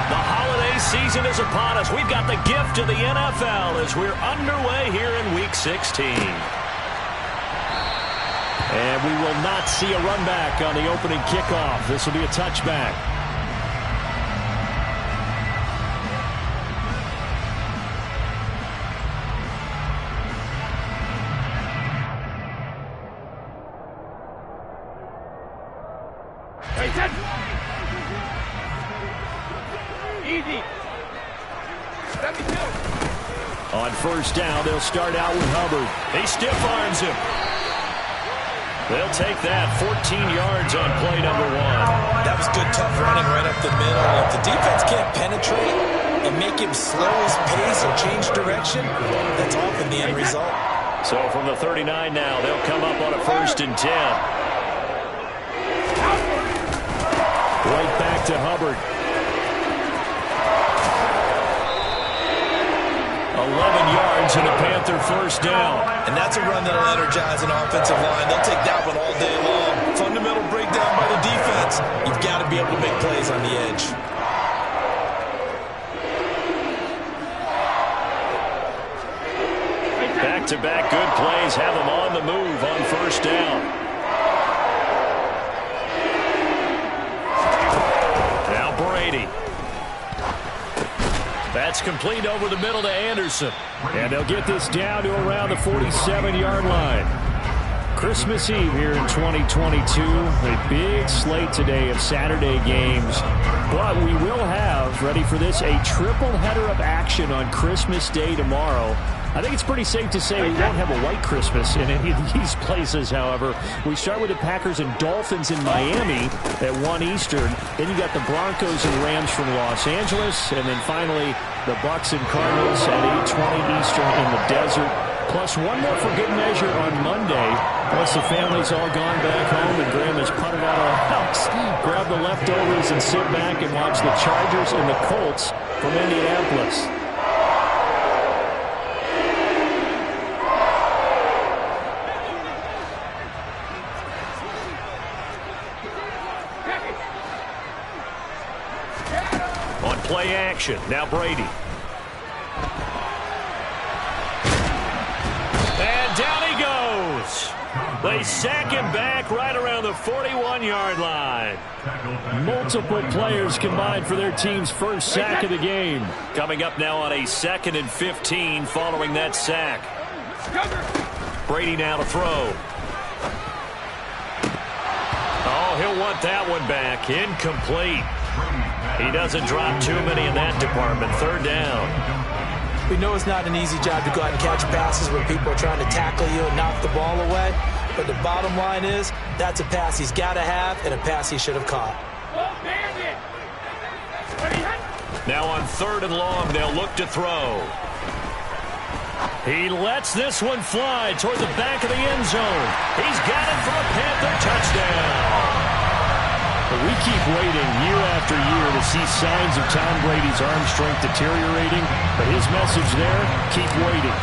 The holiday season is upon us. We've got the gift of the NFL as we're underway here in Week 16. And we will not see a run back on the opening kickoff. This will be a touchback. Easy. On first down, they'll start out with Hubbard. He stiff arms him. They'll take that 14 yards on play number 1. That was good, tough running right up the middle. If the defense can't penetrate and make him slow his pace or change direction, that's often the end result. So from the 39 now, they'll come up on a 1st and 10. Right back to Hubbard. 11 yards and a Panther first down. And that's a run that'll energize an offensive line. They'll take that one all day long. Fundamental breakdown by the defense. You've got to be able to make plays on the edge. Back-to-back good plays have them on the move on first down. Now Brady. That's complete over the middle to Anderson. And they'll get this down to around the 47-yard line. Christmas Eve here in 2022. A big slate today of Saturday games. But we will have, ready for this, a triple header of action on Christmas Day tomorrow. I think it's pretty safe to say we won't have a white Christmas in any of these places, however. We start with the Packers and Dolphins in Miami at 1 Eastern. Then you got the Broncos and Rams from Los Angeles. And then finally, the Bucs and Cardinals at 8:20 Eastern in the desert. Plus one more for good measure on Monday. Plus the family's all gone back home and Graham has putted out of the house. Grab the leftovers and sit back and watch the Chargers and the Colts from Indianapolis. Play action. Now Brady. And down he goes. They sack him back right around the 41-yard line. Multiple players combined for their team's first sack of the game. Coming up now on a 2nd and 15 following that sack. Brady now to throw. Oh, he'll want that one back. Incomplete. He doesn't drop too many in that department. 3rd down. We know it's not an easy job to go out and catch passes when people are trying to tackle you and knock the ball away. But the bottom line is, that's a pass he's got to have and a pass he should have caught. Now on 3rd and long, they'll look to throw. He lets this one fly toward the back of the end zone. He's got it for a Panther touchdown. We keep waiting year after year to see signs of Tom Brady's arm strength deteriorating, but his message there, keep waiting.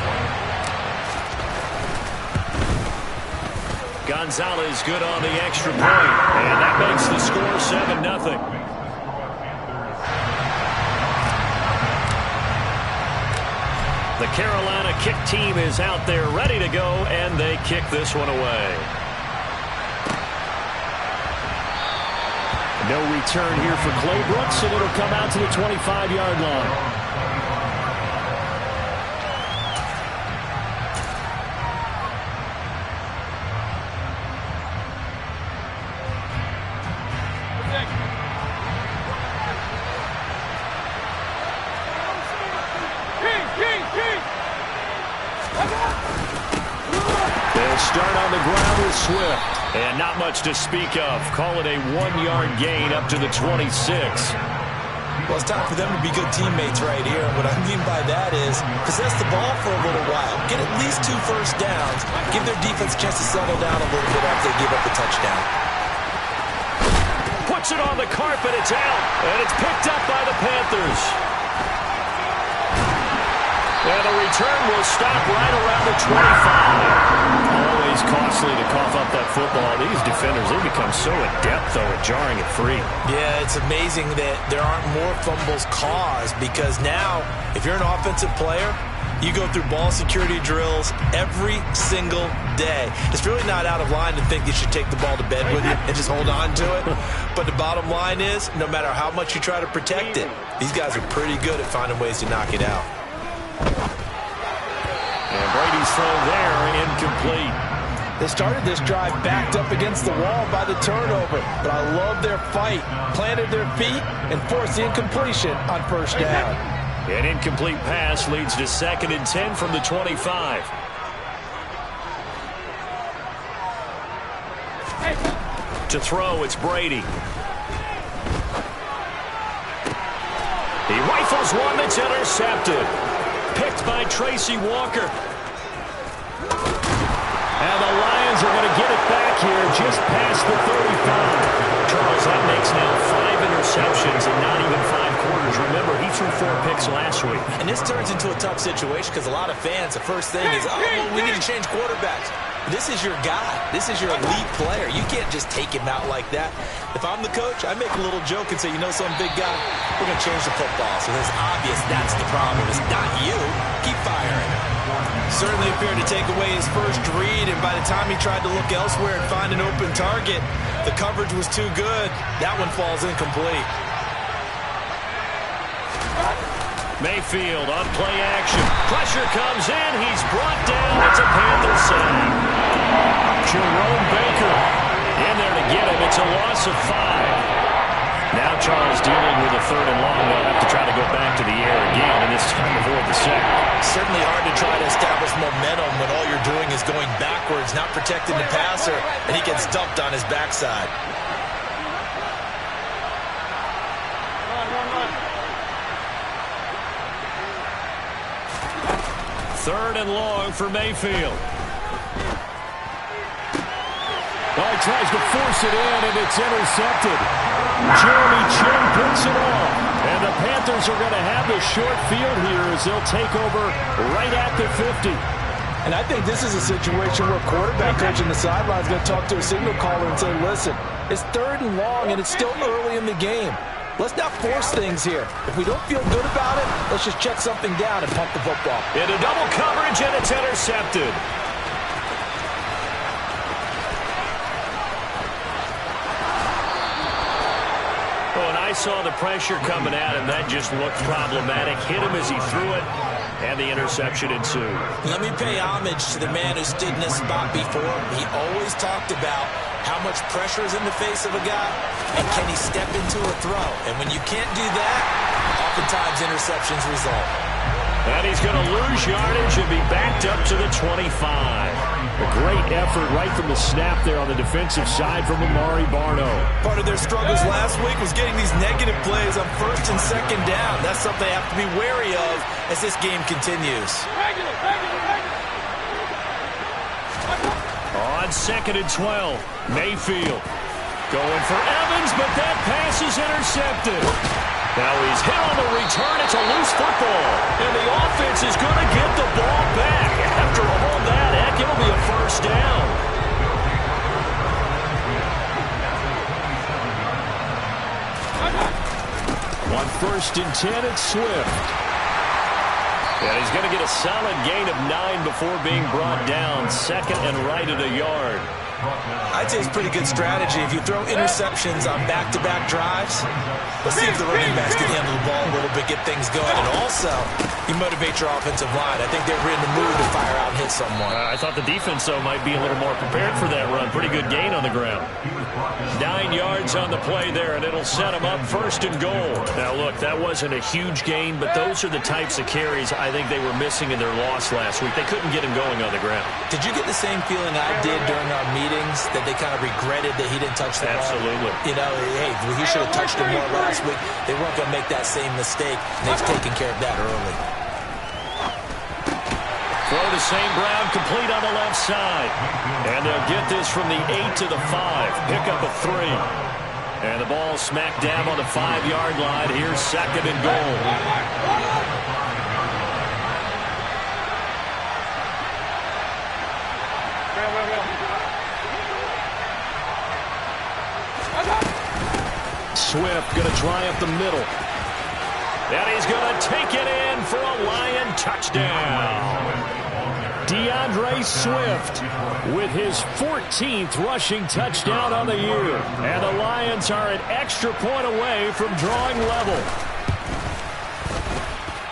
Gonzalez good on the extra point, and that makes the score 7-0. The Carolina kick team is out there ready to go, and they kick this one away. No return here for Clay Brooks, and it'll come out to the 25-yard line. They'll start on the ground with Swift. And not much to speak of. Call it a 1-yard gain up to the 26. Well, it's time for them to be good teammates right here. What I mean by that is possess the ball for a little while. Get at least 2 first downs. Give their defense a chance to settle down a little bit after they give up the touchdown. Puts it on the carpet. It's out. And it's picked up by the Panthers. And the return will stop right around the 25. Always was costly to cough up that football. These defenders, they become so adept, though, at jarring it free. Yeah, it's amazing that there aren't more fumbles caused because now, if you're an offensive player, you go through ball security drills every single day. It's really not out of line to think you should take the ball to bed with you and just hold on to it. But the bottom line is, no matter how much you try to protect it, these guys are pretty good at finding ways to knock it out. And Brady's throw there, incomplete. They started this drive backed up against the wall by the turnover, but I love their fight, planted their feet, and forced the incompletion on first down. An incomplete pass leads to 2nd and 10 from the 25. To throw, it's Brady. He rifles one that's intercepted. Picked by Tracy Walker. And the Lions are going to get it back here just past the 35. Charles, that makes now 5 interceptions in not even 5 quarters. Remember, he threw 4 picks last week. And this turns into a tough situation because a lot of fans, the first thing is, oh, well, we need to change quarterbacks. This is your guy. This is your elite player. You can't just take him out like that. If I'm the coach, I make a little joke and say, you know some big guy, we're going to change the football. So it's obvious that's the problem. It's not you. Keep firing. Certainly appeared to take away his first read, and by the time he tried to look elsewhere and find an open target, the coverage was too good. That one falls incomplete. Mayfield on play action. Pressure comes in. He's brought down. It's a Panther sack. Jerome Baker in there to get him. It's a loss of 5. Now Charles dealing with a 3rd and long. They'll have to try to go back to the air again, and this time avoid the sack. Certainly hard to try to establish momentum when all you're doing is going backwards, not protecting the passer, and he gets dumped on his backside. Third and long for Mayfield. Oh, he tries to force it in, and it's intercepted. Jeremy Chinn picks it off. And the Panthers are going to have the short field here as they'll take over right at the 50. And I think this is a situation where quarterback coach in the sideline is going to talk to a signal caller and say, listen, it's 3rd and long, and it's still early in the game. Let's not force things here. If we don't feel good about it, let's just check something down and pump the football. Into double coverage, and it's intercepted. Oh, and I saw the pressure coming at him. That just looked problematic. Hit him as he threw it, and the interception ensued. Let me pay homage to the man who stood in this spot before. He always talked about how much pressure is in the face of a guy, and can he step into a throw? And when you can't do that, oftentimes interceptions result. And he's going to lose yardage and be backed up to the 25. A great effort right from the snap there on the defensive side from Amari Barno. Part of their struggles last week was getting these negative plays on 1st and 2nd down. That's something they have to be wary of as this game continues. On 2nd and 12, Mayfield going for Evans, but that pass is intercepted. Now he's hit on the return. It's a loose football, and the offense is going to get the ball back. After all that, heck, it'll be a first down. On 1st and 10, it's Swift. And he's going to get a solid gain of 9 before being brought down. 2nd and right at a yard. I'd say it's pretty good strategy. If you throw interceptions on back-to-back drives, let's see if the running backs can handle the ball a little bit, get things going. And also, you motivate your offensive line. I think they're in the mood to fire out and hit someone. I thought the defense, though, might be a little more prepared for that run. Pretty good gain on the ground. 9 yards on the play there, and it'll set them up 1st and goal. Now, look, that wasn't a huge gain, but those are the types of carries I think they were missing in their loss last week. They couldn't get him going on the ground. Did you get the same feeling I did during our meetings, that they kind of regretted that he didn't touch the ball? Absolutely. You know, hey, he should have touched him more last week. They weren't going to make that same mistake, and they've taken care of that early. Throw to St. Brown, complete on the left side. And they'll get this from the 8 to the 5. Pick up a 3. And the ball smacked down on the 5-yard line. Here's 2nd and goal. Swift going to try up the middle. And he's going to take it in for a Lion touchdown. DeAndre Swift with his 14th rushing touchdown on the year. And the Lions are an extra point away from drawing level.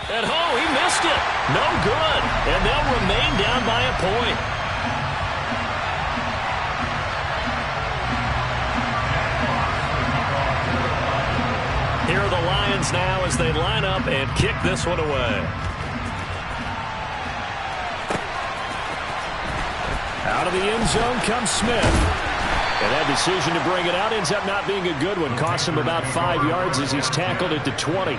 And oh, he missed it. No good. And they'll remain down by a point. Here are the Lions now as they line up and kick this one away. Out of the end zone comes Smith. And that decision to bring it out ends up not being a good one. Costs him about 5 yards as he's tackled at the 20.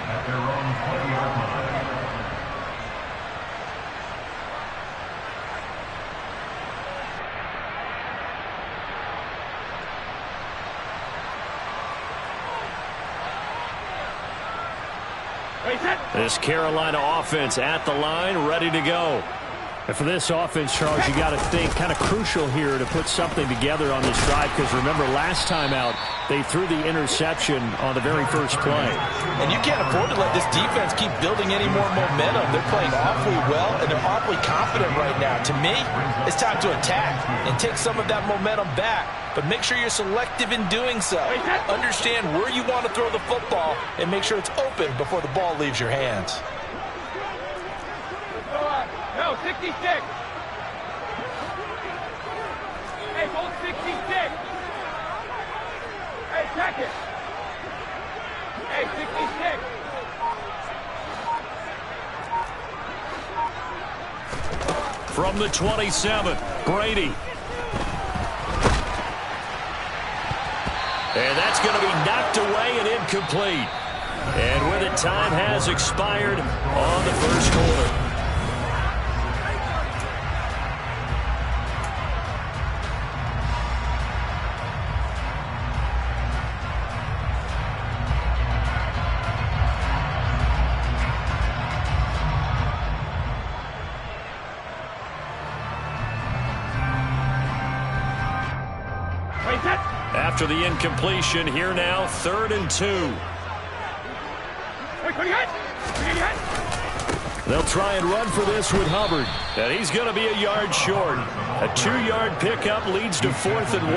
This Carolina offense at the line, ready to go. And for this offense, Charles, you got to think kind of crucial here to put something together on this drive, because remember last time out they threw the interception on the very first play. And you can't afford to let this defense keep building any more momentum. They're playing awfully well, and they're awfully confident right now. To me, it's time to attack and take some of that momentum back. But make sure you're selective in doing so. Understand where you want to throw the football and make sure it's open before the ball leaves your hands. No, 66. Hey, hold 66. Hey, check it. Hey, 66. From the 27, Brady. And that's going to be knocked away and incomplete. And with it, time has expired on the first quarter. After the incompletion, here now, 3rd and 2. They'll try and run for this with Hubbard. And he's going to be a yard short. A 2-yard pickup leads to 4th and 1.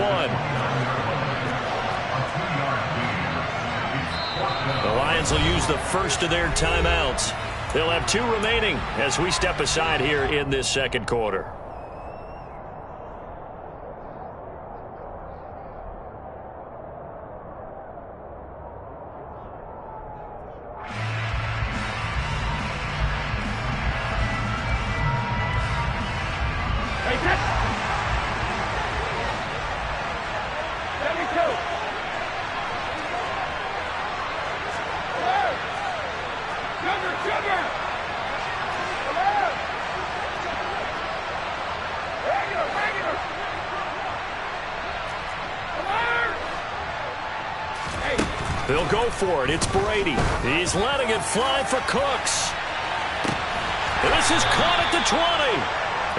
The Lions will use the first of their timeouts. They'll have 2 remaining as we step aside here in this second quarter. They'll go for it. It's Brady. He's letting it fly for Cooks. And this is caught at the 20.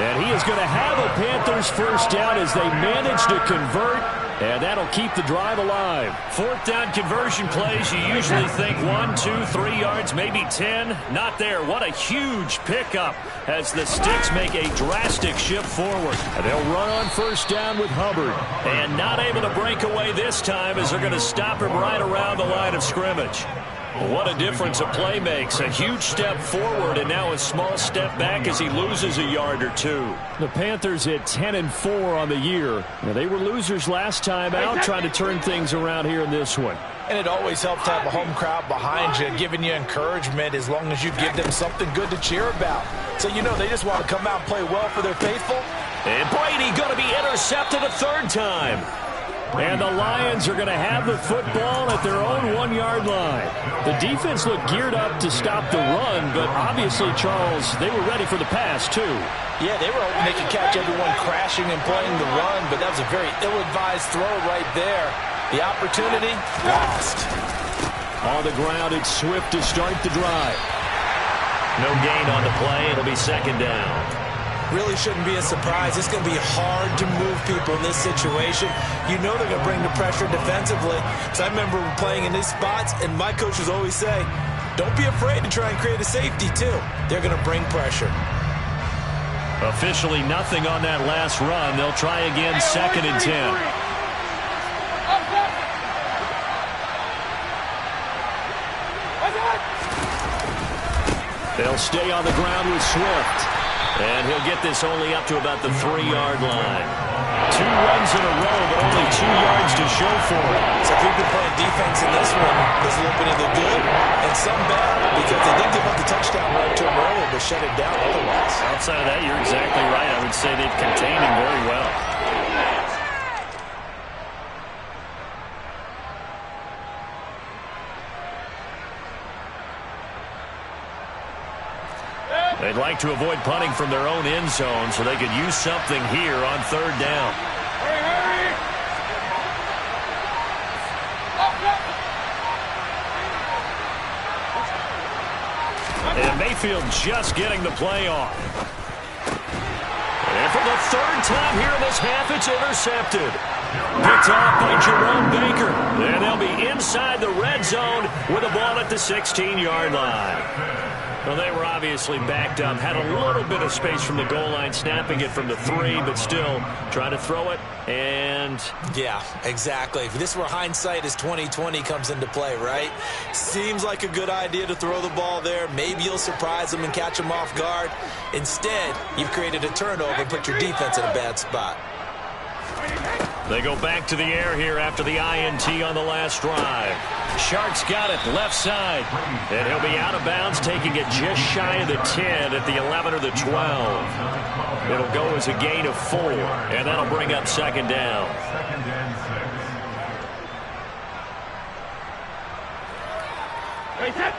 And he is going to have a Panthers first down as they manage to convert. And that'll keep the drive alive. 4th down conversion plays, you usually think 1, 2, 3 yards, maybe 10. Not there. What a huge pickup as the Sticks make a drastic shift forward. And they'll run on first down with Hubbard. And not able to break away this time as they're going to stop him right around the line of scrimmage. What a difference a play makes. A huge step forward and now a small step back as he loses a yard or 2. The Panthers at 10-4 on the year. Now, they were losers last time out, trying to turn things around here in this one. And it always helps to have a home crowd behind you, giving you encouragement as long as you give them something good to cheer about. So, you know, they just want to come out and play well for their faithful. And Brady going to be intercepted a 3rd time. And the Lions are going to have the football at their own 1-yard line. The defense looked geared up to stop the run, but obviously, Charles, they were ready for the pass, too. Yeah, they were hoping they could catch everyone crashing and playing the run, but that was a very ill-advised throw right there. The opportunity lost. On the ground, it's Swift to start the drive. No gain on the play. It'll be 2nd down. really shouldn't be a surprise. It's going to be hard to move people in this situation. You know they're going to bring the pressure defensively. So I remember playing in these spots, and my coaches always say, don't be afraid to try and create a safety, too. They're going to bring pressure. Officially nothing on that last run. They'll try again, 2nd and 10. They'll stay on the ground with Swift. And he'll get this only up to about the 3-yard line. 2 runs in a row, but only 2 yards to show for it. So if we've been playing defense in this one, there's a little bit either good and some bad, because they did give up the touchdown run to him earlier, but shut it down otherwise. Outside of that, you're exactly right. I would say they've contained him very well. They'd like to avoid punting from their own end zone so they could use something here on 3rd down. Hurry! And Mayfield just getting the play off. And for the 3rd time here in this half, it's intercepted. Picked off by Jerome Baker. And they'll be inside the red zone with the ball at the 16-yard line. Well, they were obviously backed up, had a little bit of space from the goal line, snapping it from the 3, but still trying to throw it, and... Yeah, exactly. If this were hindsight as 2020 comes into play, right? Seems like a good idea to throw the ball there. Maybe you'll surprise them and catch them off guard. Instead, you've created a turnover and put your defense in a bad spot. They go back to the air here after the INT on the last drive. Sharks got it left side. And he'll be out of bounds, taking it just shy of the 10 at the 11 or the 12. It'll go as a gain of 4, and that'll bring up 2nd down. Wait, set!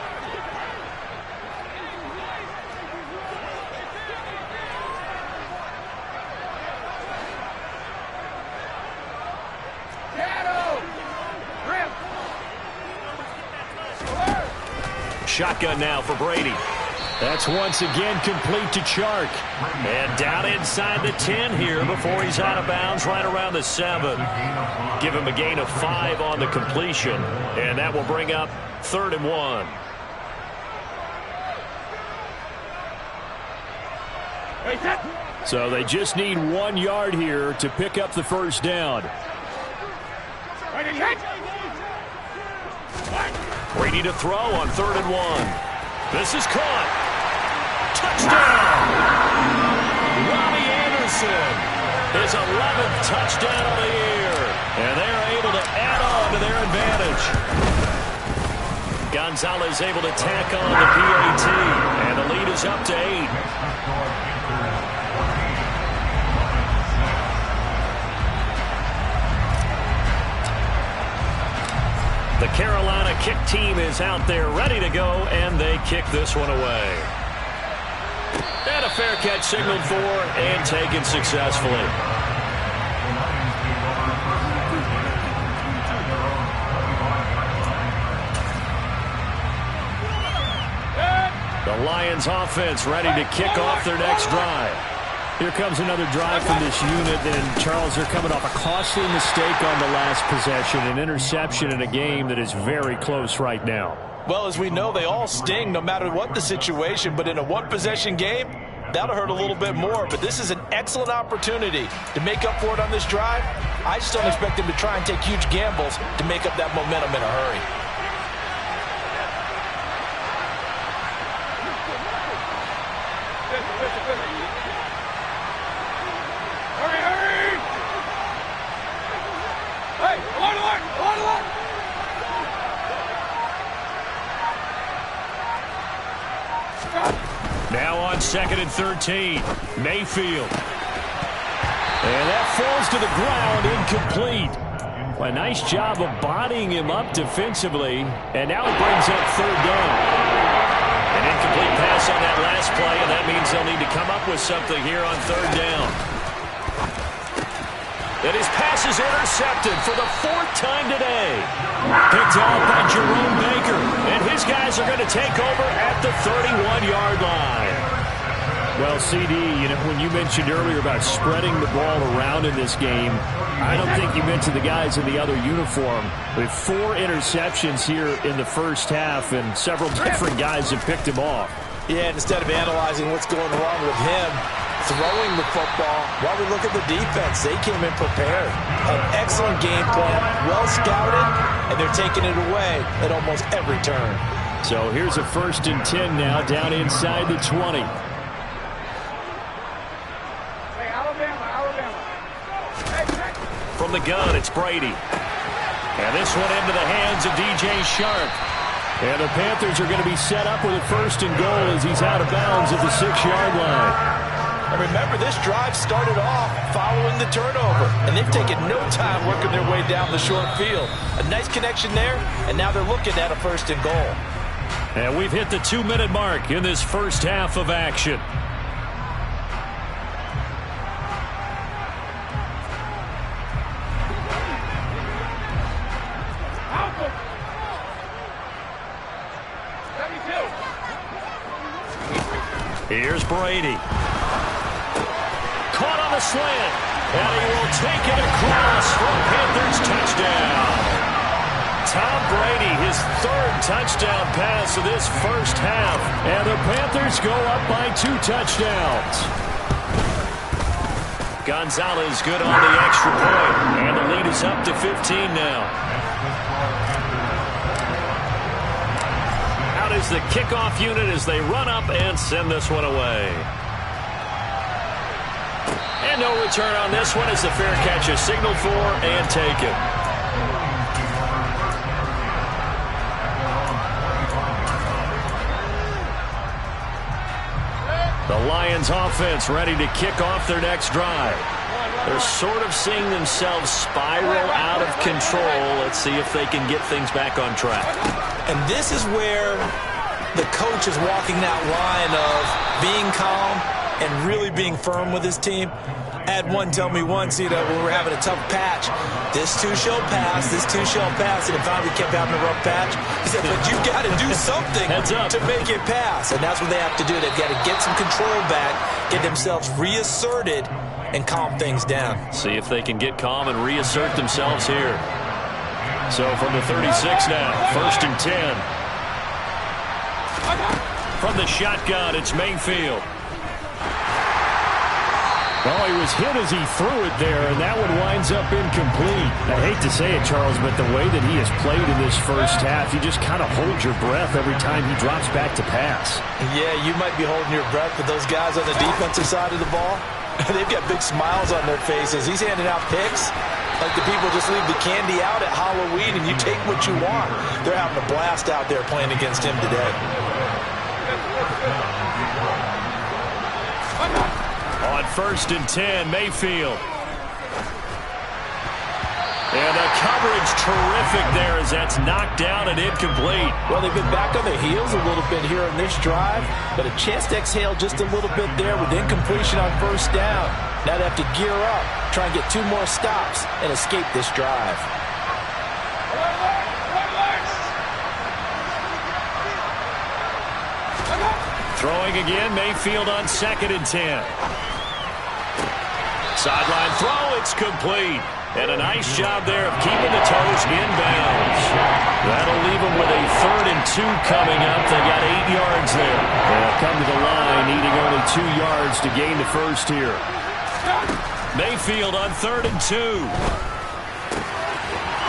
Shotgun now for Brady. That's once again complete to Chark. And down inside the 10 here before he's out of bounds right around the 7. Give him a gain of 5 on the completion. And that will bring up 3rd and 1. So they just need 1 yard here to pick up the 1st down. Brady to throw on 3rd and 1. This is caught. Touchdown! Robbie Anderson, his 11th touchdown of the year. And they're able to add on to their advantage. Gonzalez able to tack on the PAT. And the lead is up to 8. The Carolina kick team is out there ready to go, and they kick this one away. And a fair catch signaled for and taken successfully. The Lions offense ready to kick off their next drive. Here comes another drive from this unit, and Charles, they're coming off a costly mistake on the last possession, an interception in a game that is very close right now. Well, as we know, they all sting no matter what the situation, but in a one-possession game, that'll hurt a little bit more. But this is an excellent opportunity to make up for it on this drive. I just don't expect them to try and take huge gambles to make up that momentum in a hurry. Now on 2nd and 13, Mayfield. And that falls to the ground, incomplete. A nice job of bodying him up defensively, and now it brings up 3rd down. An incomplete pass on that last play, and that means they'll need to come up with something here on 3rd down. And his pass is intercepted for the 4th time today. Picked off by Jerome Baker. And his guys are going to take over at the 31-yard line. Well, CD, you know, when you mentioned earlier about spreading the ball around in this game, I don't think you mentioned the guys in the other uniform. With 4 interceptions here in the first half, and several different guys have picked him off. Yeah, instead of analyzing what's going wrong with him, throwing the football, while we look at the defense, they came in prepared. An excellent game plan, well scouted, and they're taking it away at almost every turn. So here's a 1st and 10 now, down inside the 20. From the gun, it's Brady. And this one into the hands of DJ Shark. And the Panthers are going to be set up with a 1st and goal as he's out of bounds at the 6-yard line. And remember, this drive started off following the turnover, and they've taken no time working their way down the short field. A nice connection there, and now they're looking at a 1st and goal. And we've hit the 2-minute mark in this first half of action. Here's Brady. Caught on the slant. And he will take it across for a Panthers touchdown. Tom Brady, his 3rd touchdown pass of this first half. And the Panthers go up by 2 touchdowns. Gonzalez good on the extra point. And the lead is up to 15 now. Is the kickoff unit as they run up and send this one away. And no return on this one as the fair catch is signaled for and taken. The Lions offense ready to kick off their next drive. They're sort of seeing themselves spiral out of control. Let's see if they can get things back on track. And this is where the coach is walking that line of being calm and really being firm with his team. I had one tell me once, you know, when we were having a tough patch, this too shall pass, this too shall pass, and it finally kept having a rough patch. He said, but you got to do something to make it pass. And that's what they have to do. They've got to get some control back, get themselves reasserted, and calm things down. See if they can get calm and reassert themselves here. So from the 36 now, 1st and 10. From the shotgun, it's Mayfield. Well, he was hit as he threw it there, and that one winds up incomplete. I hate to say it, Charles, but the way that he has played in this first half, you just kind of hold your breath every time he drops back to pass. Yeah, you might be holding your breath, but those guys on the defensive side of the ball, they've got big smiles on their faces. He's handing out picks like the people just leave the candy out at Halloween and you take what you want. They're having a blast out there playing against him today. On 1st and 10, Mayfield. And the coverage terrific there as that's knocked down and incomplete. Well, they've been back on their heels a little bit here on this drive, but a chance to exhale just a little bit there with incompletion on 1st down. Now they have to gear up, try and get 2 more stops and escape this drive. Throwing again, Mayfield on 2nd and 10. Sideline throw, it's complete. And a nice job there of keeping the toes inbounds. That'll leave them with a 3rd and 2 coming up. They got 8 yards there. They'll come to the line, needing only 2 yards to gain the first here. Mayfield on 3rd and 2.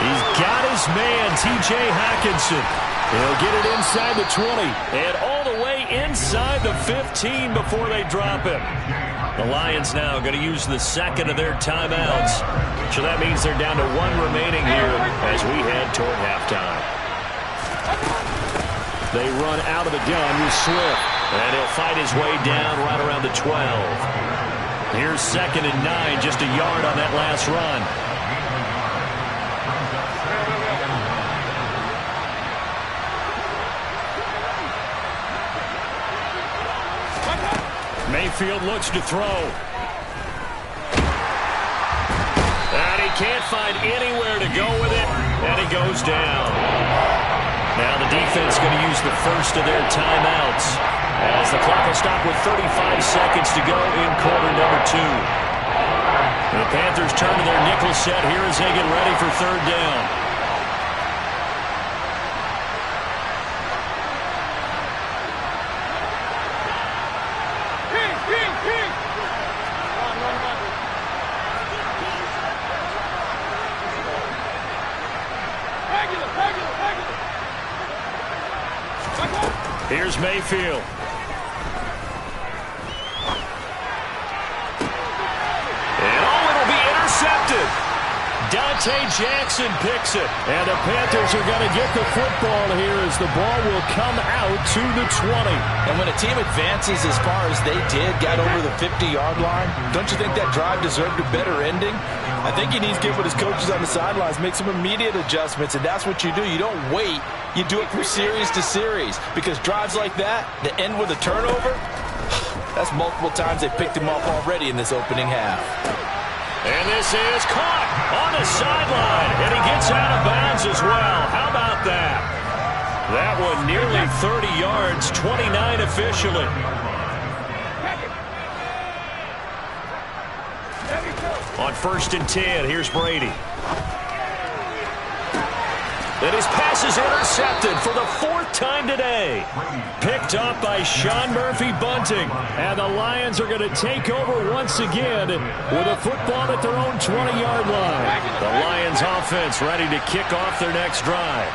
He's got his man, T.J. Hockenson. He'll get it inside the 20 and all the way inside the 15 before they drop him. The Lions now going to use the 2nd of their timeouts. So that means they're down to 1 remaining here as we head toward halftime. They run out of the gun with Swift. And he'll fight his way down right around the 12. Here's 2nd and 9, just a yard on that last run. Mayfield looks to throw. And he can't find anywhere to go with it, and he goes down. Now the defense going to use the 1st of their timeouts as the clock will stop with 35 seconds to go in quarter number 2. The Panthers turn to their nickel set here as they get ready for third down. Here's Mayfield. It'll be intercepted. Dante Jackson picks it. And the Panthers are going to get the football here as the ball will come out to the 20. And when a team advances as far as they did, got over the 50-yard line, don't you think that drive deserved a better ending? I think he needs to get with his coaches on the sidelines, make some immediate adjustments, and that's what you do. You don't wait. You do it from series to series, because drives like that end with a turnover, that's multiple times they picked him off already in this opening half. And this is caught on the sideline, and he gets out of bounds as well. How about that? That one nearly 30 yards, 29 officially. On 1st and 10, here's Brady. And his pass is intercepted for the 4th time today. Picked up by Sean Murphy-Bunting. And the Lions are going to take over once again with a football at their own 20-yard line. The Lions offense ready to kick off their next drive.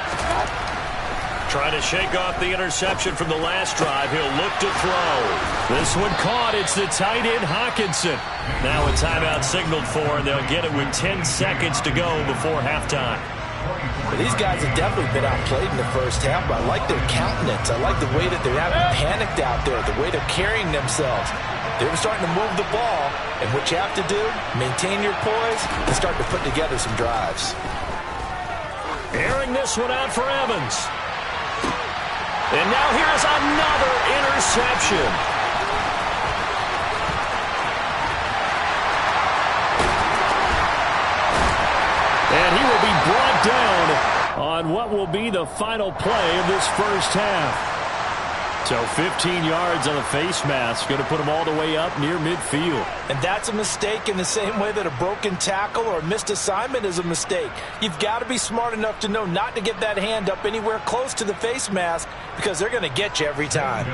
Trying to shake off the interception from the last drive. He'll look to throw. This one caught. It's the tight end, Hockenson. Now a timeout signaled for, and they'll get it with 10 seconds to go before halftime. Well, these guys have definitely been outplayed in the first half, but I like their countenance. I like the way that they're having panicked out there, the way they're carrying themselves. They're starting to move the ball, and what you have to do, maintain your poise and start to put together some drives. Airing this one out for Evans. And now here's another interception. And he will be brought down on what will be the final play of this first half. So 15 yards on a face mask, going to put them all the way up near midfield. And that's a mistake in the same way that a broken tackle or a missed assignment is a mistake. You've got to be smart enough to know not to get that hand up anywhere close to the face mask, because they're going to get you every time.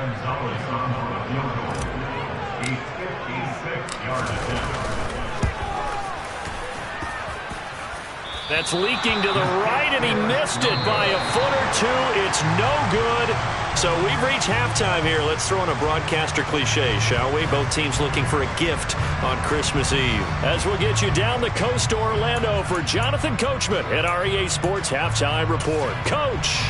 That's leaking to the right, and he missed it by a foot or two. It's no good. So we've reached halftime here. Let's throw in a broadcaster cliche, shall we? Both teams looking for a gift on Christmas Eve. As we'll get you down the coast to Orlando for Jonathan Coachman at our EA Sports Halftime Report. Coach.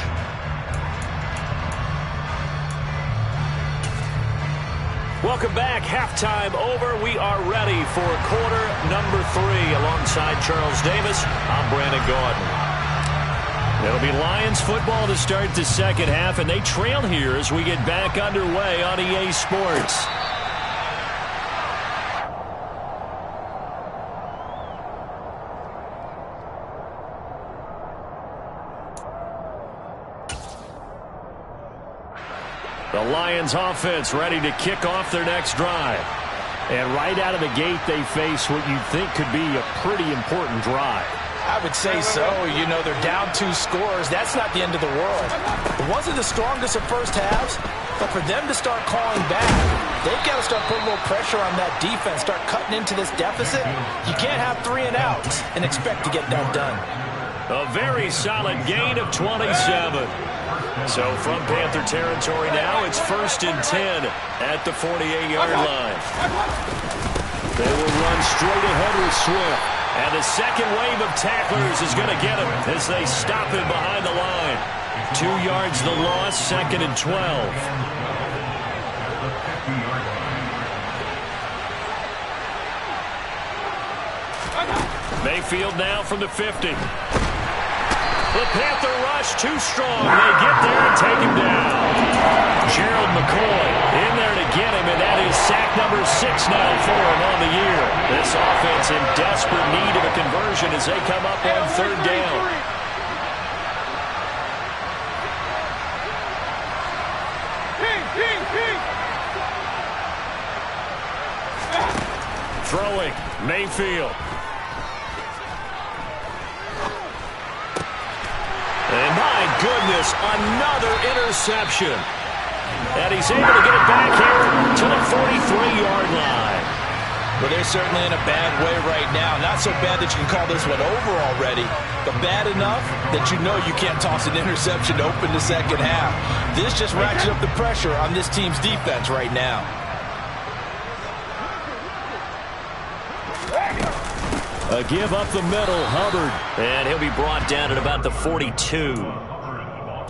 Welcome back. Halftime over. We are ready for quarter number 3. Alongside Charles Davis, I'm Brandon Gaudin. It'll be Lions football to start the second half, and they trail here as we get back underway on EA Sports. The Lions offense ready to kick off their next drive. And right out of the gate, they face what you think could be a pretty important drive. I would say so. You know, they're down 2 scores. That's not the end of the world. It wasn't the strongest of first halves, but for them to start calling back, they've got to start putting a little pressure on that defense, start cutting into this deficit. You can't have 3 and outs and expect to get that done. A very solid gain of 27. So from Panther territory now, it's 1st and 10 at the 48-yard line. They will run straight ahead with Swift. And the second wave of tacklers is going to get him as they stop him behind the line. 2 yards the loss, 2nd and 12. Mayfield now from the 50. The Panther rush too strong. They get there and take him down. Gerald McCoy in there to get him, and that is sack number 6 now for him on the year. This offense in desperate need of a conversion as they come up on 3rd down. Throwing, Mayfield. And my goodness, another interception. And he's able to get it back here to the 43-yard line. Well, they're certainly in a bad way right now. Not so bad that you can call this one over already, but bad enough that you know you can't toss an interception to open the second half. This just ratchets up the pressure on this team's defense right now. A give up the middle, Hubbard. And he'll be brought down at about the 42.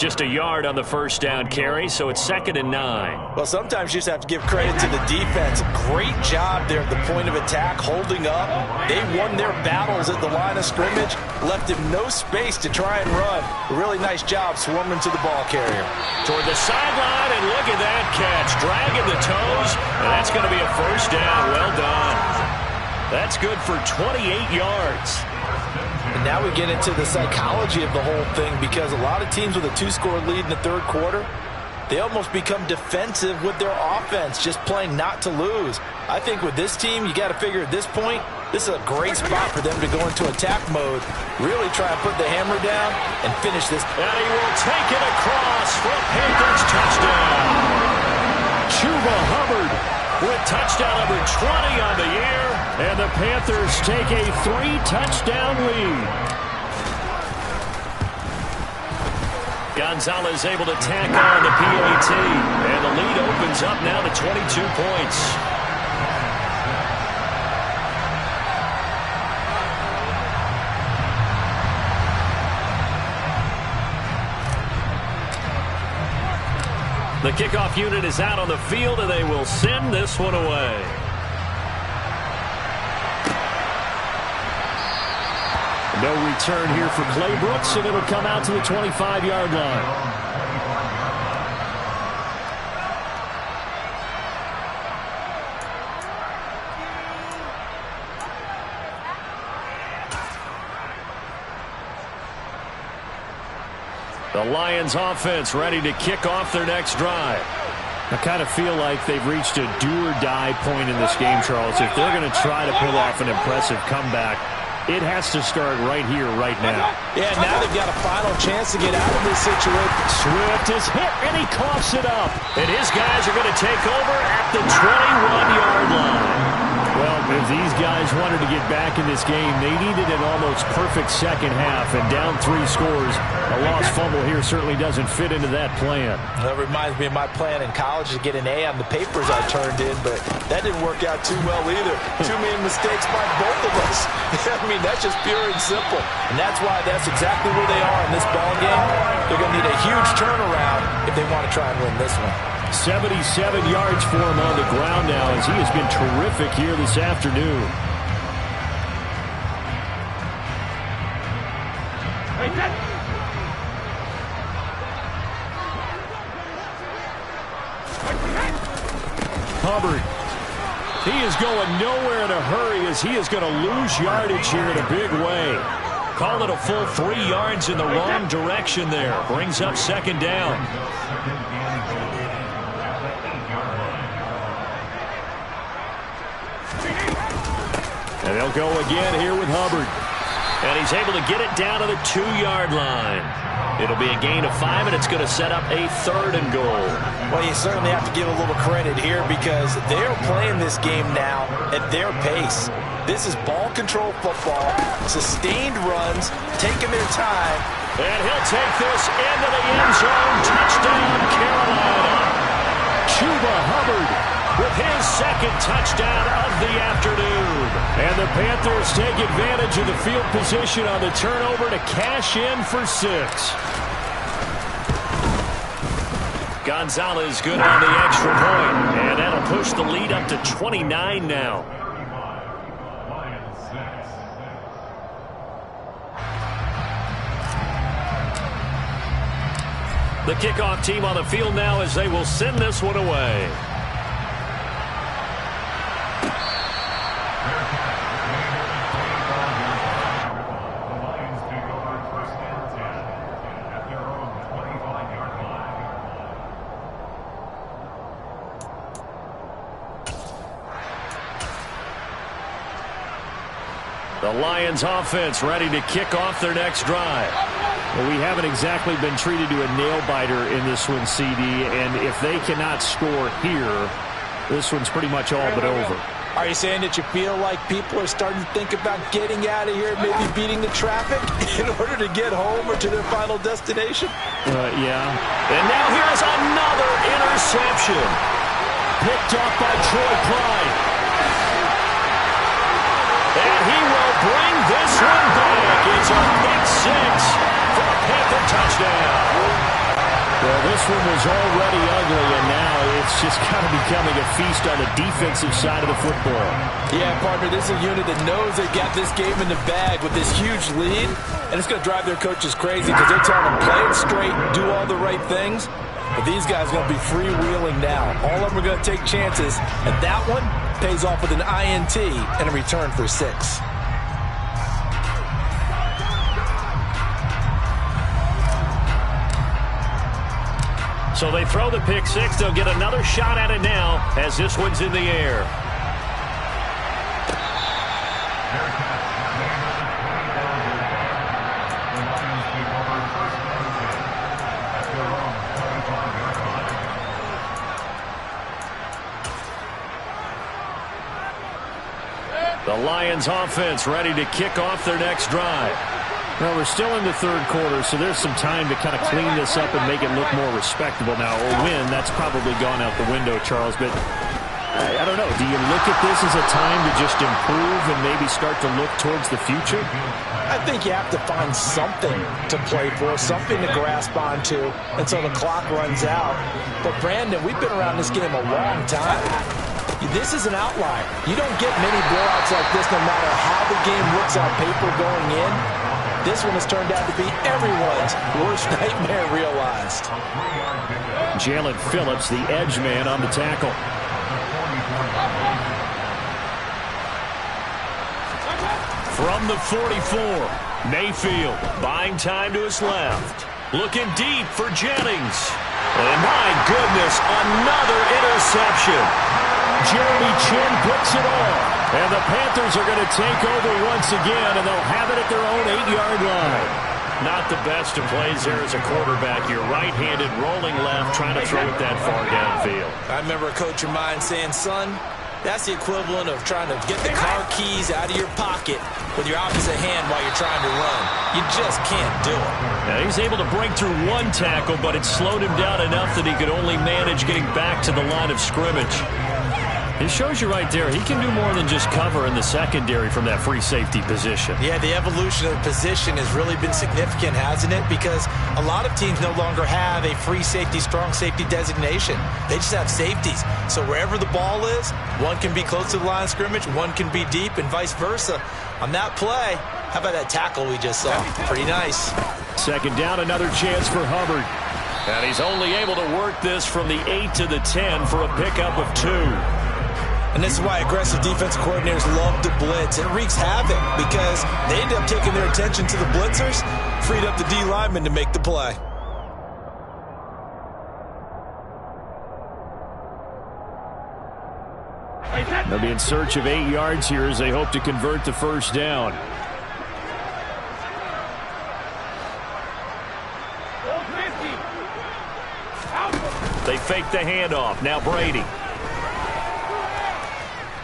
Just a yard on the first down carry, so it's 2nd and 9. Well, sometimes you just have to give credit to the defense. Great job there at the point of attack, holding up. They won their battles at the line of scrimmage, left him no space to try and run. A really nice job swarming to the ball carrier. Toward the sideline, and look at that catch. Dragging the toes, and that's going to be a first down. Well done. That's good for 28 yards. And now we get into the psychology of the whole thing, because a lot of teams with a 2-score lead in the third quarter, they almost become defensive with their offense, just playing not to lose. I think with this team, you got to figure at this point, this is a great spot for them to go into attack mode, really try and put the hammer down and finish this. And he will take it across for a Panthers touchdown. Chuba Hubbard with touchdown number 20 on the year. And the Panthers take a 3-touchdown lead. Gonzalez able to tack on the PAT. And the lead opens up now to 22 points. The kickoff unit is out on the field, and they will send this one away. No return here for Clay Brooks, and it'll come out to the 25-yard line. The Lions offense ready to kick off their next drive. I kind of feel like they've reached a do-or-die point in this game, Charles. If they're going to try to pull off an impressive comeback, it has to start right here, right now. Yeah, now they've got a final chance to get out of this situation. Swift is hit, and he coughs it up. And his guys are going to take over at the 21-yard line. Well, if these guys wanted to get back in this game, they needed an almost perfect second half. And down 3 scores, a lost fumble here certainly doesn't fit into that plan. That reminds me of my plan in college to get an A on the papers I turned in, but that didn't work out too well either. Too many mistakes by both of us. I mean, that's just pure and simple. And that's why that's exactly where they are in this ball game. They're going to need a huge turnaround if they want to try and win this one. 77 yards for him on the ground now, as he has been terrific here this afternoon. Hubbard. He is going nowhere in a hurry, as he is going to lose yardage here in a big way. Call it a full 3 yards in the wrong direction there. Brings up 2nd down. And they'll go again here with Hubbard. And he's able to get it down to the 2-yard line. It'll be a gain of 5, and it's going to set up a 3rd and goal. Well, you certainly have to give a little credit here, because they're playing this game now at their pace. This is ball control football, sustained runs, taking their time. And he'll take this into the end zone. Touchdown, Carolina. Chuba Hubbard with his 2nd touchdown of the afternoon. And the Panthers take advantage of the field position on the turnover to cash in for 6. Gonzalez good on the extra point, and that'll push the lead up to 29 now. The kickoff team on the field now, as they will send this one away. The Lions offense ready to kick off their next drive. Well, we haven't exactly been treated to a nail-biter in this one, CD, and if they cannot score here, this one's pretty much all but over. Are you saying that you feel like people are starting to think about getting out of here, maybe beating the traffic in order to get home or to their final destination? Yeah. And now here's another interception. Picked up by Troy Klein. And he will bring this one back. It's a pick six for a Panther touchdown. Well, this one was already ugly, and now it's just kind of becoming a feast on the defensive side of the football. Yeah, partner, this is a unit that knows they've got this game in the bag with this huge lead, and it's going to drive their coaches crazy because they're telling them play it straight, do all the right things. But these guys are going to be freewheeling now. All of them are going to take chances, and that one pays off with an INT and a return for 6. So they throw the pick six. They'll get another shot at it now as this one's in the air. The Lions offense ready to kick off their next drive. Well, we're still in the third quarter, so there's some time to kind of clean this up and make it look more respectable now. A win, that's probably gone out the window, Charles, but I don't know. Do you look at this as a time to just improve and maybe start to look towards the future? I think you have to find something to play for, something to grasp onto until the clock runs out. But, Brandon, we've been around this game a long time. This is an outlier. You don't get many blowouts like this no matter how the game looks on paper going in. This one has turned out to be everyone's worst nightmare realized. Jalen Phillips, the edge man on the tackle. From the 44, Mayfield buying time to his left. Looking deep for Jennings. And my goodness, another interception. Jeremy Chinn picks it off. And the Panthers are going to take over once again, and they'll have it at their own 8-yard line. Not the best of plays there as a quarterback. You're right-handed, rolling left, trying to throw it that far downfield. I remember a coach of mine saying, son, that's the equivalent of trying to get the car keys out of your pocket with your opposite hand while you're trying to run. You just can't do it. Now, he's able to break through one tackle, but it slowed him down enough that he could only manage getting back to the line of scrimmage. It shows you right there, he can do more than just cover in the secondary from that free safety position. Yeah, the evolution of the position has really been significant, hasn't it? Because a lot of teams no longer have a free safety, strong safety designation. They just have safeties. So wherever the ball is, one can be close to the line of scrimmage, one can be deep, and vice versa. On that play, how about that tackle we just saw? Pretty nice. Second down, another chance for Hubbard. And he's only able to work this from the 8 to the 10 for a pickup of 2. And this is why aggressive defensive coordinators love to blitz. It wreaks havoc because they end up taking their attention to the blitzers, freed up the D lineman to make the play. They'll be in search of 8 yards here as they hope to convert the first down. They fake the handoff. Now Brady.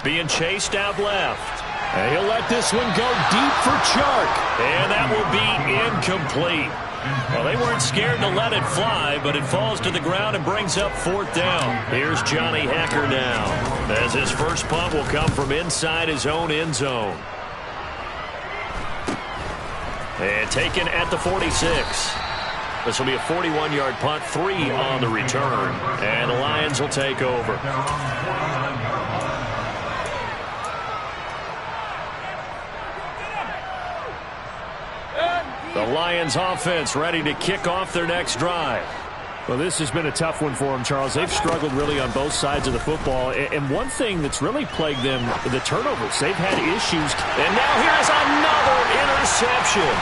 Being chased out left. And he'll let this one go deep for Chark. And that will be incomplete. Well, they weren't scared to let it fly, but it falls to the ground and brings up 4th down. Here's Johnny Hekker now, as his first punt will come from inside his own end zone. And taken at the 46. This will be a 41-yard punt, 3 on the return. And the Lions will take over. The Lions offense ready to kick off their next drive. Well, this has been a tough one for them, Charles. They've struggled really on both sides of the football. And one thing that's really plagued them, the turnovers. They've had issues. And now here's another interception.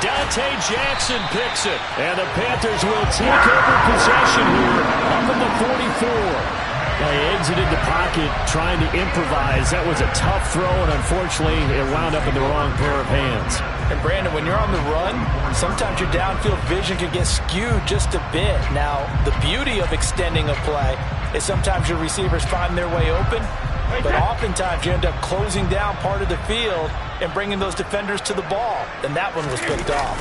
Dante Jackson picks it. And the Panthers will take over possession here up at the 44. They exited the pocket trying to improvise. That was a tough throw, and unfortunately, it wound up in the wrong pair of hands. And Brandon, when you're on the run, sometimes your downfield vision can get skewed just a bit. Now, the beauty of extending a play is sometimes your receivers find their way open, but oftentimes you end up closing down part of the field and bringing those defenders to the ball. And that one was picked off.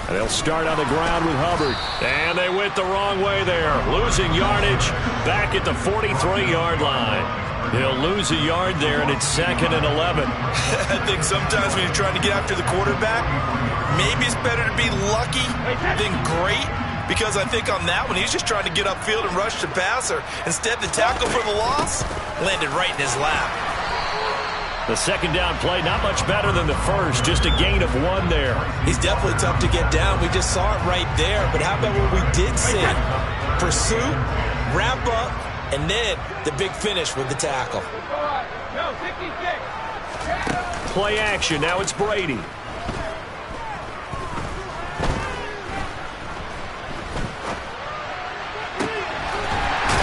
And they'll start on the ground with Hubbard. And they went the wrong way there. Losing yardage back at the 43-yard line. He'll lose a yard there, and it's 2nd and 11. I think sometimes when you're trying to get after the quarterback, maybe it's better to be lucky than great, because I think on that one, he's just trying to get upfield and rush the passer. Instead, the tackle for the loss landed right in his lap. The second down play, not much better than the first, just a gain of 1 there. He's definitely tough to get down. We just saw it right there. But how about what we did see? Pursuit, wrap up, and then the big finish with the tackle. Play action. Now it's Brady.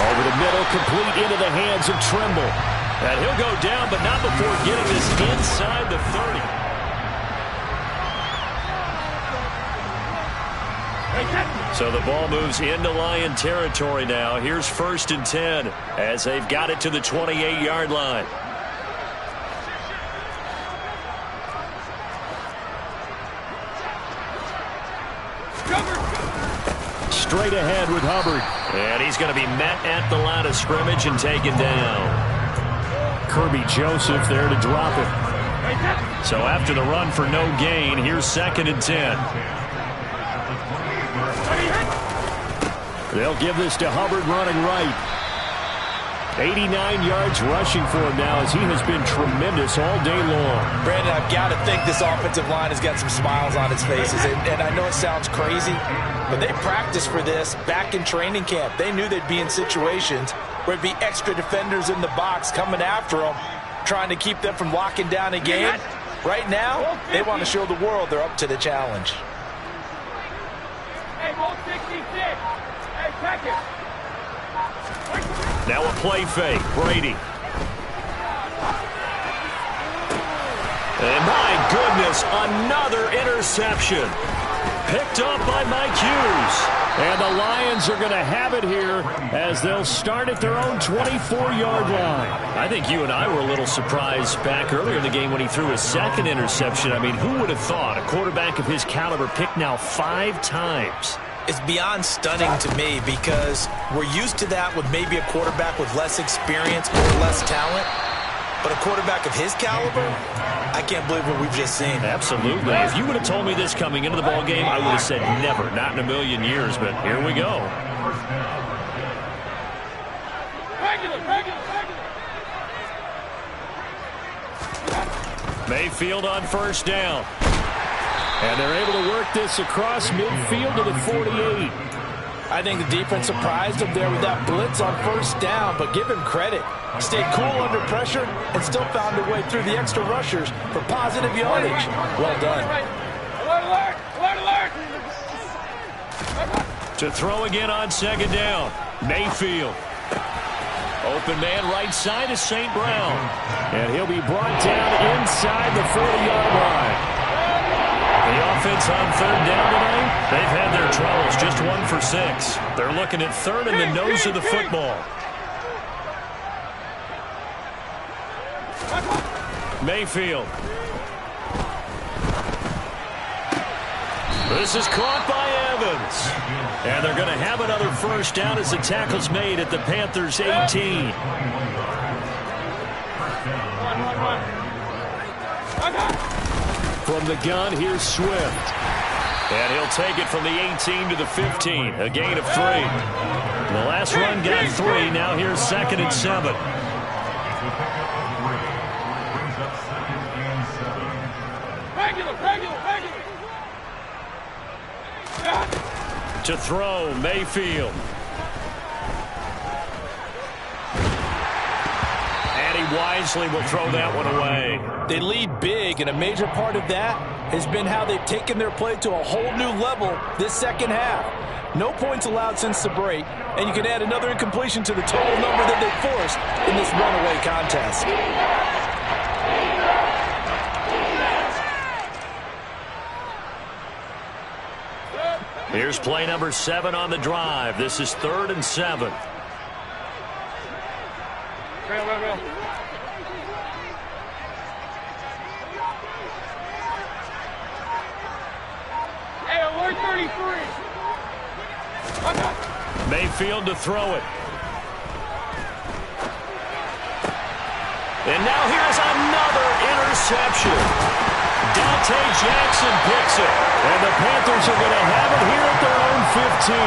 Over the middle, complete into the hands of Trimble. And he'll go down, but not before getting this inside the 30. So the ball moves into Lion territory now. Here's 1st and 10 as they've got it to the 28-yard line. Straight ahead with Hubbard. And he's going to be met at the line of scrimmage and taken down. Kirby Joseph there to drop it. So after the run for no gain, here's 2nd and 10. They'll give this to Hubbard running right. 89 yards rushing for him now as he has been tremendous all day long. Brandon, I've got to think this offensive line has got some smiles on its faces. And I know it sounds crazy, but they practiced for this back in training camp. They knew they'd be in situations where it'd be extra defenders in the box coming after them, trying to keep them from locking down a game. Right now, they want to show the world they're up to the challenge. Hey, 66. Hey, check it. Now a play fake. Brady. And my goodness, another interception. Picked up by Mike Hughes. And the Lions are going to have it here as they'll start at their own 24-yard line. I think you and I were a little surprised back earlier in the game when he threw his 2nd interception. I mean, who would have thought a quarterback of his caliber picked now 5 times? It's beyond stunning to me because we're used to that with maybe a quarterback with less experience or less talent. But a quarterback of his caliber, I can't believe what we've just seen. Absolutely. If you would have told me this coming into the ball game, I would have said never, not in a million years. But here we go. Mayfield on 1st down. And they're able to work this across midfield to the 48. I think the defense surprised him there with that blitz on 1st down, but give him credit. Stayed cool under pressure and still found a way through the extra rushers for positive yardage. Well done. Alert, alert! Alert, alert! To throw again on 2nd down. Mayfield. Open man right side is St. Brown. And he'll be brought down inside the 40-yard line. The offense on 3rd down tonight, they've had their troubles, just 1 for 6. They're looking at 3rd and the nose of the football. Mayfield. This is caught by Evans. And they're going to have another 1st down as the tackle's made at the Panthers' 18. From the gun, here's Swift. And he'll take it from the 18 to the 15, a gain of 3. The last run got 3, now here's 2nd and 7. To throw, Mayfield. And he wisely will throw that one away. They lead big, and a major part of that has been how they've taken their play to a whole new level this second half. No points allowed since the break, and you can add another incompletion to the total number that they forced in this runaway contest. Here's play number 7 on the drive. This is 3rd and 7. Real. Hey, alert 33. Mayfield to throw it. And now here's another interception. Dante Jackson picks it. And the Panthers are going to have it here at their own 15.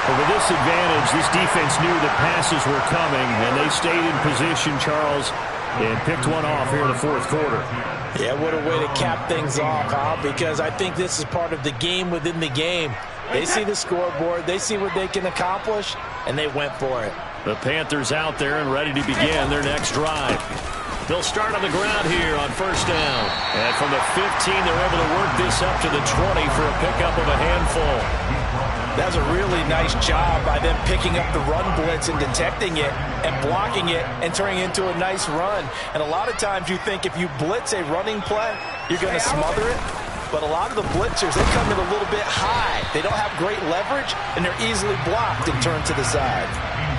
But with this advantage, this defense knew that passes were coming, and they stayed in position, Charles, and picked one off here in the 4th quarter. Yeah, what a way to cap things off, huh? Because I think this is part of the game within the game. They see the scoreboard, they see what they can accomplish, and they went for it. The Panthers out there and ready to begin their next drive. They'll start on the ground here on 1st down. And from the 15, they're able to work this up to the 20 for a pickup of a handful. That was a really nice job by them picking up the run blitz and detecting it and blocking it and turning it into a nice run. And a lot of times you think if you blitz a running play, you're going to smother it. But a lot of the blitzers, they come in a little bit high. They don't have great leverage, and they're easily blocked and turned to the side.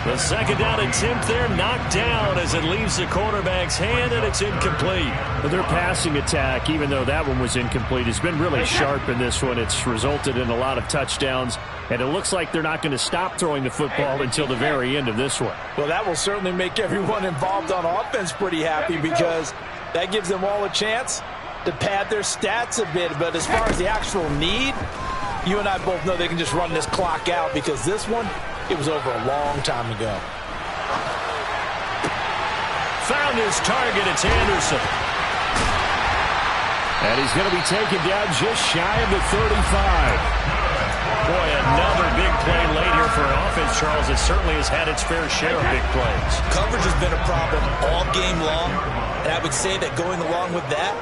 The 2nd down attempt there knocked down as it leaves the quarterback's hand, and it's incomplete. But their passing attack, even though that one was incomplete, has been really sharp in this one. It's resulted in a lot of touchdowns, and it looks like they're not going to stop throwing the football until the very end of this one. Well, that will certainly make everyone involved on offense pretty happy because that gives them all a chance to pad their stats a bit. But as far as the actual need, you and I both know they can just run this clock out because this one, it was over a long time ago. Found his target. It's Anderson. And he's going to be taken down just shy of the 35. Boy, another big play late here for an offense, Charles, that certainly has had its fair share of big plays. Coverage has been a problem all game long, and I would say that going along with that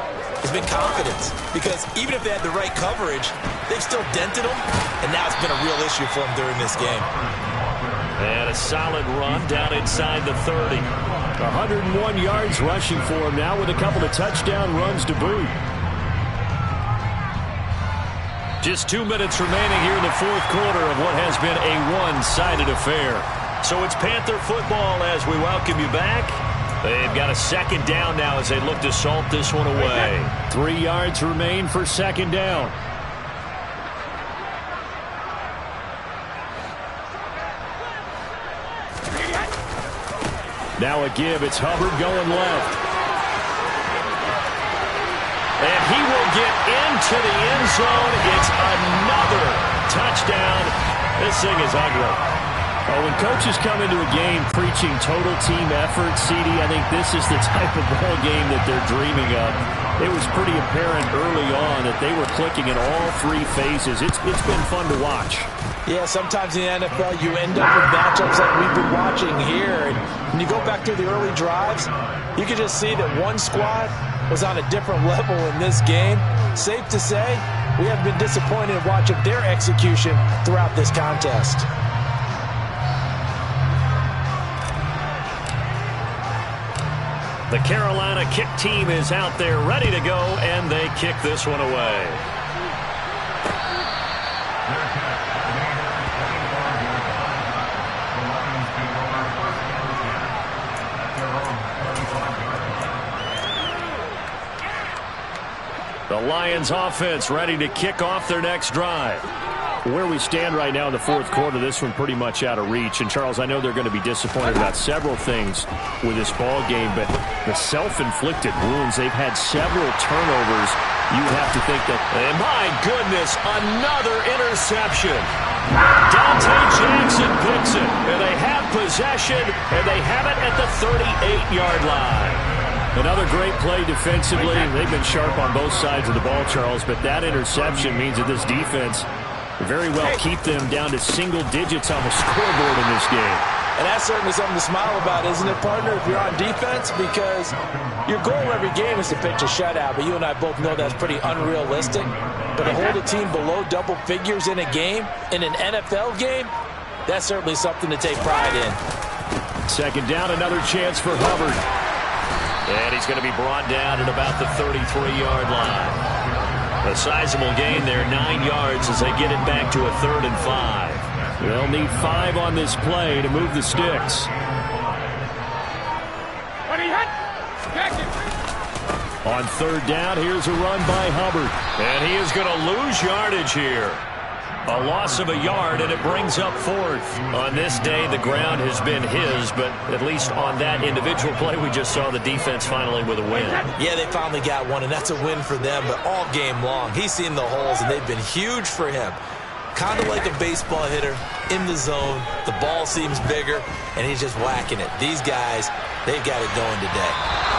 has been confidence. Because even if they had the right coverage, they've still dented them, and now it's been a real issue for them during this game. And a solid run down inside the 30. 101 yards rushing for him now with a couple of touchdown runs to boot. Just 2 minutes remaining here in the 4th quarter of what has been a one-sided affair. So it's Panther football as we welcome you back. They've got a 2nd down now as they look to salt this one away. 3 yards remain for 2nd down. Now a give. It's Hubbard going left. And he will get into the end zone. It's another touchdown. This thing is ugly. Oh, when coaches come into a game preaching total team effort, CD, I think this is the type of ball game that they're dreaming of. It was pretty apparent early on that they were clicking in all 3 phases. It's been fun to watch. Yeah, sometimes in the NFL you end up with matchups like we've been watching here. And when you go back through the early drives, you can just see that one squad was on a different level in this game. Safe to say, we have been disappointed in watching their execution throughout this contest. The Carolina kick team is out there ready to go, and they kick this one away. The Lions offense ready to kick off their next drive. Where we stand right now in the 4th quarter, this one pretty much out of reach. And, Charles, I know they're going to be disappointed about several things with this ball game, but the self-inflicted wounds, they've had several turnovers. You would have to think that, and my goodness, another interception. Dante Jackson picks it, and they have possession, and they have it at the 38-yard line. Another great play defensively. They've been sharp on both sides of the ball, Charles, but that interception means that this defense very well keep them down to single digits on the scoreboard in this game. And that's certainly something to smile about, isn't it, partner, if you're on defense? Because your goal every game is to pitch a shutout, but you and I both know that's pretty unrealistic. But to hold a team below double figures in a game, in an NFL game, that's certainly something to take pride in. Second down, another chance for Hubbard. And he's going to be brought down at about the 33-yard line. A sizable gain there, 9 yards as they get it back to a 3rd and 5. They'll need 5 on this play to move the sticks. On 3rd down, here's a run by Hubbard. And he is going to lose yardage here. A loss of a yard, and it brings up 4th. On this day, the ground has been his, but at least on that individual play, we just saw the defense finally with a win. Yeah, they finally got one, and that's a win for them, but all game long, he's seen the holes, and they've been huge for him. Kind of like a baseball hitter in the zone. The ball seems bigger, and he's just whacking it. These guys, they've got it going today.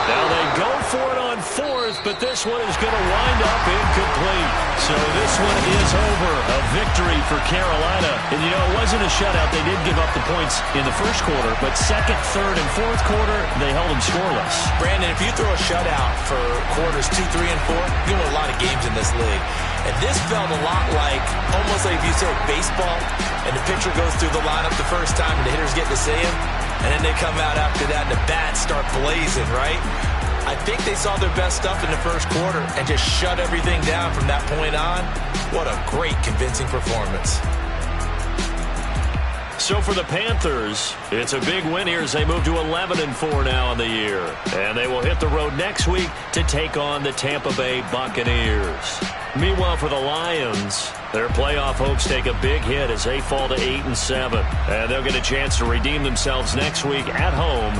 Now they go for it on 4th, but this one is going to wind up incomplete. So this one is over. A victory for Carolina. And, you know, it wasn't a shutout. They did give up the points in the first quarter, but second, third, and fourth quarter, they held them scoreless. Brandon, if you throw a shutout for quarters 2, 3, and 4, you win a lot of games in this league. And this felt a lot like, almost like if you say baseball, and the pitcher goes through the lineup the first time and the hitters get to see him, and then they come out after that and the bats start blazing, right? I think they saw their best stuff in the first quarter and just shut everything down from that point on. What a great, convincing performance. So for the Panthers, it's a big win here as they move to 11-4 now in the year. And they will hit the road next week to take on the Tampa Bay Buccaneers. Meanwhile, for the Lions, their playoff hopes take a big hit as they fall to 8-7. And they'll get a chance to redeem themselves next week at home